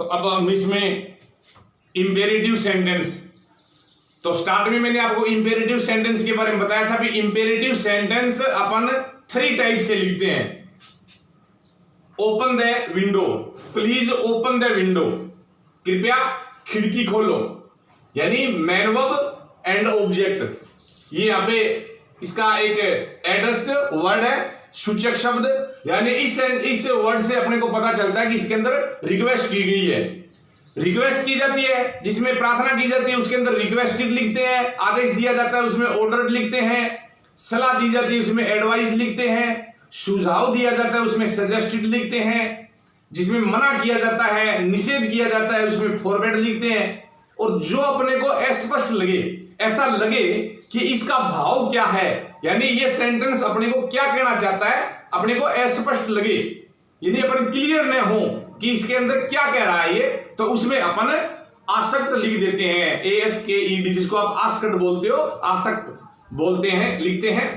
तो अब हम इसमें इंपेरेटिव सेंटेंस, तो स्टार्ट में मैंने आपको इंपेरेटिव सेंटेंस के बारे में बताया था। इंपेरेटिव सेंटेंस अपन 3 टाइप से लिखते हैं। Open the window, please open the window, कृपया खिड़की खोलो, यानी मैन वर्ब एंड ऑब्जेक्ट। ये यहाँ पे इसका एक एडजस्ट वर्ड है, सूचक शब्द, यानी इस वर्ड से अपने को पता चलता है कि इसके अंदर रिक्वेस्ट की गई है। रिक्वेस्ट की जाती है, जिसमें प्रार्थना की जाती है उसके अंदर रिक्वेस्टेड लिखते हैं, आदेश दिया जाता है उसमें ऑर्डर्ड लिखते हैं, सलाह दी जाती है उसमें एडवाइज लिखते हैं, सुझाव दिया जाता है उसमें सजेस्टेड लिखते हैं, जिसमें मना किया जाता है, निषेध किया जाता है उसमें फॉरवर्ड लिखते हैं। और जो अपने को अस्पष्ट लगे, ऐसा लगे कि इसका भाव क्या है, यानी ये सेंटेंस अपने को क्या कहना चाहता है, अपने को अस्पष्ट लगे, यानी अपन क्लियर न हो कि इसके अंदर क्या कह रहा है ये, तो उसमें अपन आसक्त लिख देते हैं, ASKED, जिसको आप आस्क्ड बोलते हो, आसक्त बोलते हैं, लिखते हैं।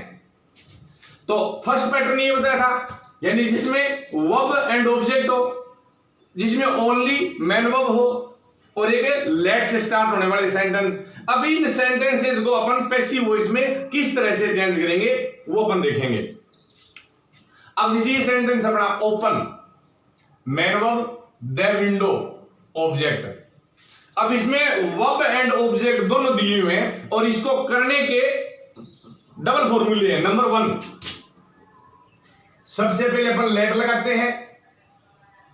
तो फर्स्ट पैटर्न ये बताया था, यानी जिसमें वर्ब एंड ऑब्जेक्ट हो, जिसमें ओनली मैन वर्ब हो, और एक लेट से स्टार्ट होने वाले सेंटेंस। अब इन सेंटेंसेस को अपन पैसिव वॉइस में किस तरह से चेंज करेंगे वो अपन देखेंगे। अब जैसे सेंटेंस अपना open, man verb, the window, object. अब इसमें वर्ब एंड ऑब्जेक्ट दोनों दिए हुए हैं और इसको करने के डबल फॉर्मूले हैं। नंबर 1, सबसे पहले अपन लेट लगाते हैं,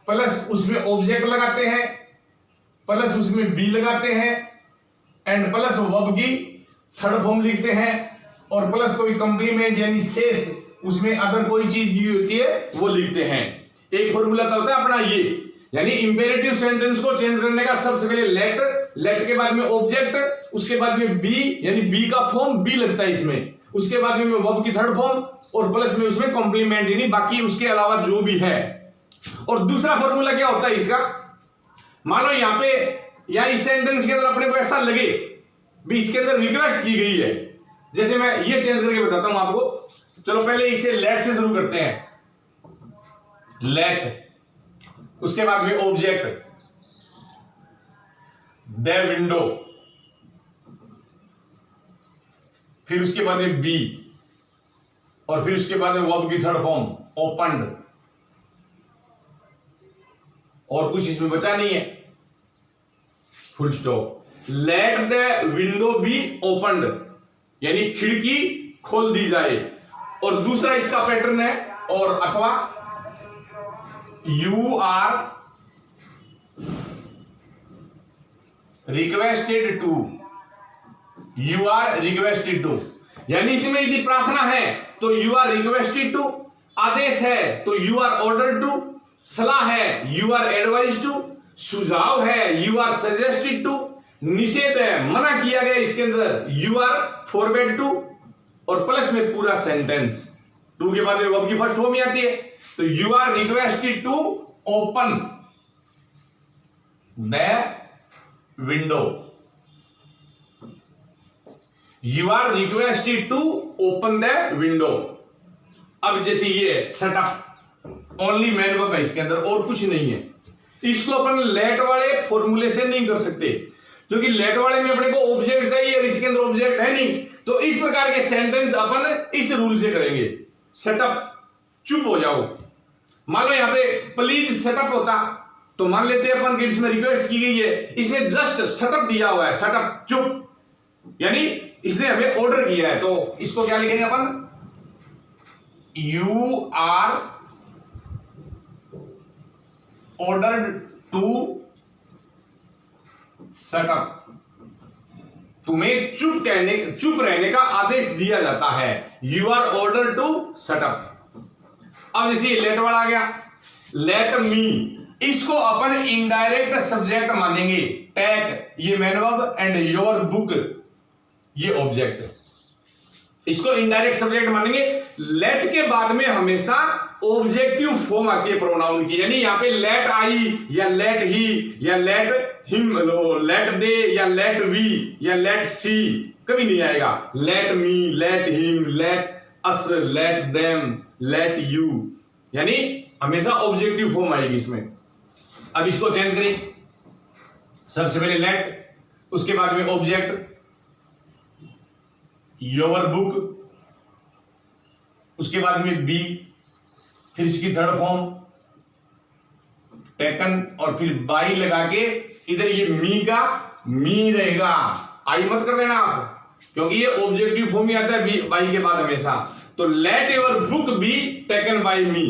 प्लस उसमें ऑब्जेक्ट लगाते हैं, प्लस उसमें बी लगाते हैं, एंड प्लस वर्ब की थर्ड फॉर्म लिखते हैं, और प्लस कोई कंप्लीमेंट यानी शेष, उसमें अगर कोई चीज दी होती है वो लिखते हैं। एक फॉर्मूला का होता है अपना ये, यानी इंपेरेटिव सेंटेंस को चेंज करने का सबसे पहले लेट, लेट के बाद में ऑब्जेक्ट, उसके बाद में बी, यानी बी का फॉर्म बी लगता है इसमें, उसके बाद में वर्ब की थर्ड फॉर्म, और प्लस में उसमें कॉम्प्लीमेंट, यानी बाकी उसके अलावा जो भी है। और दूसरा फॉर्मूला क्या होता है इसका, मानो यहां पे या इस सेंटेंस के अंदर अपने को ऐसा लगे भी इसके अंदर रिक्वेस्ट की गई है, जैसे मैं ये चेंज करके बताता हूं आपको। चलो पहले इसे लेट से शुरू करते हैं, लेट, उसके बाद में ऑब्जेक्ट, द विंडो, फिर उसके बाद में बी, और फिर उसके बाद में वर्ब की थर्ड फॉर्म ओपन्ड, और कुछ इसमें बचा नहीं है, full stop. Let the window be opened, यानी खिड़की खोल दी जाए। और दूसरा इसका पैटर्न है, और अथवा you are requested to, you are requested to, यानी इसमें यदि प्रार्थना है तो यू आर रिक्वेस्टेड टू, आदेश है तो यू आर ऑर्डर्ड टू, सलाह है यू आर एडवाइज टू, सुझाव है यू आर सजेस्टेड टू, निषेध है मना किया गया इसके अंदर यू आर फॉरवर्ड टू, और प्लस में पूरा सेंटेंस। टू के बाद वर्ब की फर्स्ट फॉर्म ही आती है, तो you are requested to open the window, you are requested to open the window. अब जैसे ये सेटअप, ओनली मैन वर्ब है इसके अंदर और कुछ नहीं है, इसको अपन लेट वाले फॉर्मूले से नहीं कर सकते, क्योंकि लेट वाले में अपने को ऑब्जेक्ट चाहिए और इसके अंदर ऑब्जेक्ट है नहीं। तो इस प्रकार के सेंटेंस अपन इस रूल से करेंगे। सेटअप, चुप हो जाओ। मान लो यहां पे प्लीज सेटअप होता तो मान लेते हैं अपन कि इसमें रिक्वेस्ट की गई है, इसने जस्ट सेटअप दिया हुआ है, सेटअप, चुप, यानी इसने हमें ऑर्डर किया है। तो इसको क्या लिखेंगे अपन, you are ordered to shut up, तुम्हें चुप रहने का आदेश दिया जाता है, you are order to shut up. अब जैसे लेट वाला आ गया, लेट मी, इसको अपन इनडायरेक्ट सब्जेक्ट मानेंगे, टेक ये main verb and your book ये ऑब्जेक्ट, इसको इनडायरेक्ट सब्जेक्ट मानेंगे। लेट के बाद में हमेशा ऑब्जेक्टिव फॉर्म आती है प्रोनाउन की, यानी यहां पे लेट आई या लेट ही या लेट हिम, लेट दे या लेट वी या लेट सी कभी नहीं आएगा। Let me, let him, let us, let them, let you, यानी हमेशा ऑब्जेक्टिव फॉर्म आएगी इसमें। अब इसको चेंज करें, सबसे पहले लेट, उसके बाद में ऑब्जेक्ट योर बुक, उसके बाद में बी, फिर इसकी थर्ड फॉर्म टेकन, और फिर बाई लगा के इधर ये मी का मी रहेगा। आई मत कर देना आप, क्योंकि ये ऑब्जेक्टिव फॉर्म ही आता है बी बाई के बाद हमेशा। तो let your book be taken by me,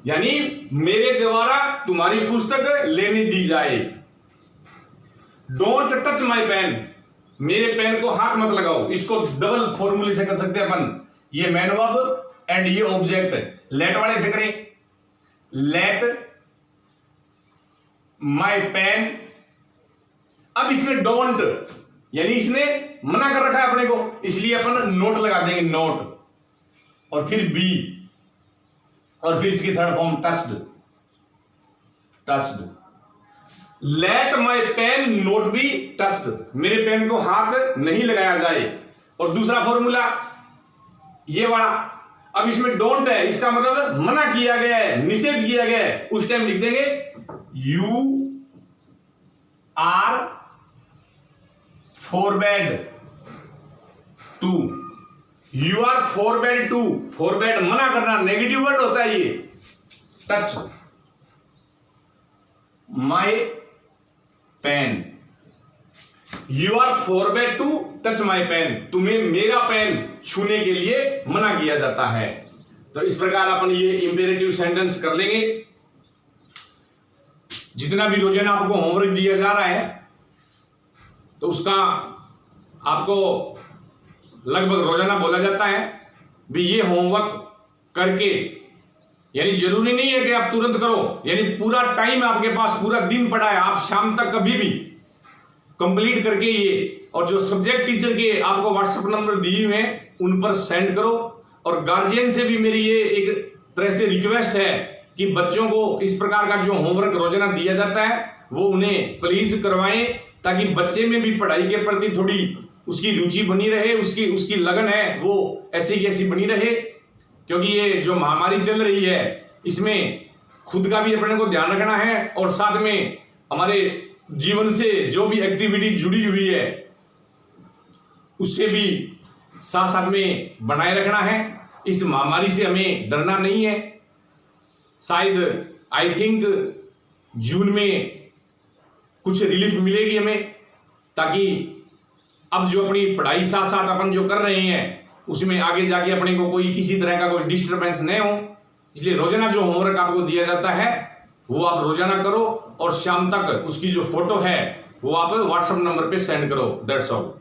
यानी मेरे द्वारा तुम्हारी पुस्तक लेने दी जाए। डोंट टच माई पेन, मेरे पेन को हाथ मत लगाओ। इसको डबल फॉर्मूले से कर सकते हैं अपन, ये मैन वर्ब एंड ये ऑब्जेक्ट। लेट वाले से करें, लेट माई पेन। अब इसमें डोंट, यानी इसने मना कर रखा है अपने को, इसलिए अपन नोट लगा देंगे, नोट, और फिर बी, और फिर इसकी third form touched, touched. Let my pen not be touched, मेरे पेन को हाथ नहीं लगाया जाए। और दूसरा फॉर्मूला ये वाला, अब इसमें डोंट है, इसका मतलब मना किया गया है, निषेध किया गया है। उस टाइम लिख देंगे you are forbid to, you are forbid to, forbid मना करना, नेगेटिव वर्ड होता है ये। Touch my pen, you are forbid to touch my pen, तुम्हें मेरा पेन छूने के लिए मना किया जाता है। तो इस प्रकार अपन ये इंपेरेटिव सेंटेंस कर लेंगे। जितना भी रोजाना आपको होमवर्क दिया जा रहा है तो उसका आपको लगभग रोजाना बोला जाता है भी ये होमवर्क करके, यानी जरूरी नहीं है कि आप तुरंत करो, यानी पूरा टाइम आपके पास, पूरा दिन पड़ा है, आप शाम तक कभी भी कंप्लीट करके ये, और जो सब्जेक्ट टीचर के आपको व्हाट्सएप नंबर दिए हुए हैं उन पर सेंड करो। और गार्जियन से भी मेरी ये एक तरह से रिक्वेस्ट है कि बच्चों को इस प्रकार का जो होमवर्क रोजाना दिया जाता है वो उन्हें प्लीज करवाएं, ताकि बच्चे में भी पढ़ाई के प्रति थोड़ी उसकी रुचि बनी रहे, उसकी लगन है वो ऐसी की ऐसी बनी रहे। क्योंकि ये जो महामारी चल रही है इसमें खुद का भी अपने को ध्यान रखना है, और साथ में हमारे जीवन से जो भी एक्टिविटी जुड़ी हुई है उससे भी साथ साथ में बनाए रखना है। इस महामारी से हमें डरना नहीं है। शायद आई थिंक जून में कुछ रिलीफ मिलेगी हमें, ताकि अब जो अपनी पढ़ाई साथ साथ अपन जो कर रहे हैं उसमें आगे जाके अपने को कोई किसी तरह का कोई डिस्टर्बेंस नहीं हो। इसलिए रोजाना जो होमवर्क आपको दिया जाता है वो आप रोजाना करो, और शाम तक उसकी जो फोटो है वो आप व्हाट्सएप नंबर पे सेंड करो। That's all.